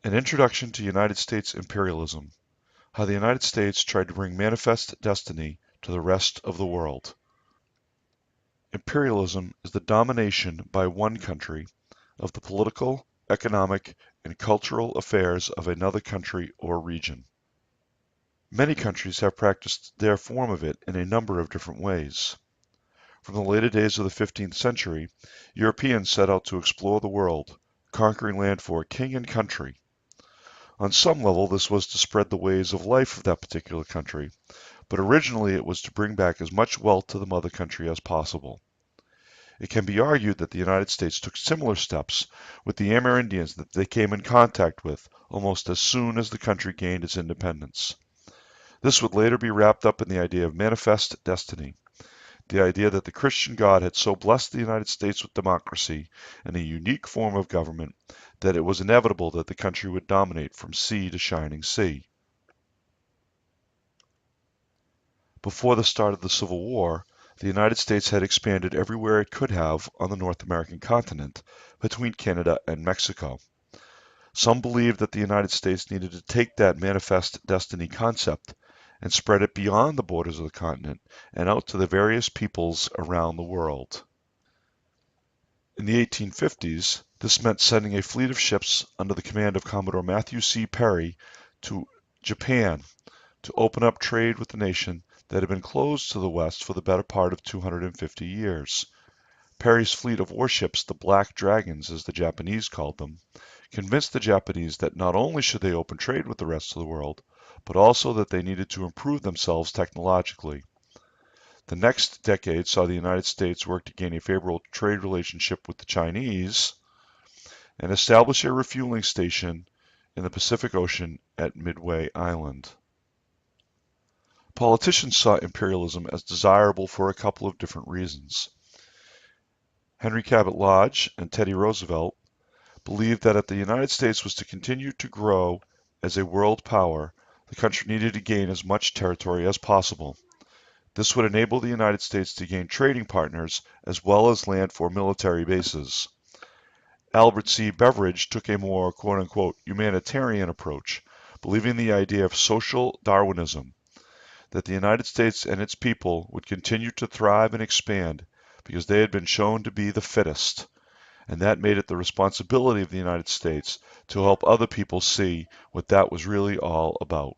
An Introduction to United States Imperialism: How the United States Tried to Bring Manifest Destiny to the Rest of the World. Imperialism is the domination by one country of the political, economic, and cultural affairs of another country or region. Many countries have practiced their form of it in a number of different ways. From the later days of the 15th century, Europeans set out to explore the world, conquering land for king and country. On some level, this was to spread the ways of life of that particular country, but originally it was to bring back as much wealth to the mother country as possible. It can be argued that the United States took similar steps with the Amerindians that they came in contact with almost as soon as the country gained its independence. This would later be wrapped up in the idea of manifest destiny, the idea that the Christian God had so blessed the United States with democracy and a unique form of government that it was inevitable that the country would dominate from sea to shining sea. Before the start of the Civil War, the United States had expanded everywhere it could have on the North American continent between Canada and Mexico. Some believed that the United States needed to take that manifest destiny concept and spread it beyond the borders of the continent and out to the various peoples around the world. In the 1850s, this meant sending a fleet of ships under the command of Commodore Matthew C. Perry to Japan to open up trade with the nation that had been closed to the West for the better part of 250 years. Perry's fleet of warships, the Black Dragons as the Japanese called them, convinced the Japanese that not only should they open trade with the rest of the world, but also that they needed to improve themselves technologically. The next decade saw the United States work to gain a favorable trade relationship with the Chinese and establish a refueling station in the Pacific Ocean at Midway Island. Politicians saw imperialism as desirable for a couple of different reasons. Henry Cabot Lodge and Teddy Roosevelt believed that if the United States was to continue to grow as a world power, the country needed to gain as much territory as possible. This would enable the United States to gain trading partners as well as land for military bases. Albert C. Beveridge took a more quote-unquote humanitarian approach, believing the idea of social Darwinism, that the United States and its people would continue to thrive and expand because they had been shown to be the fittest, and that made it the responsibility of the United States to help other people see what that was really all about.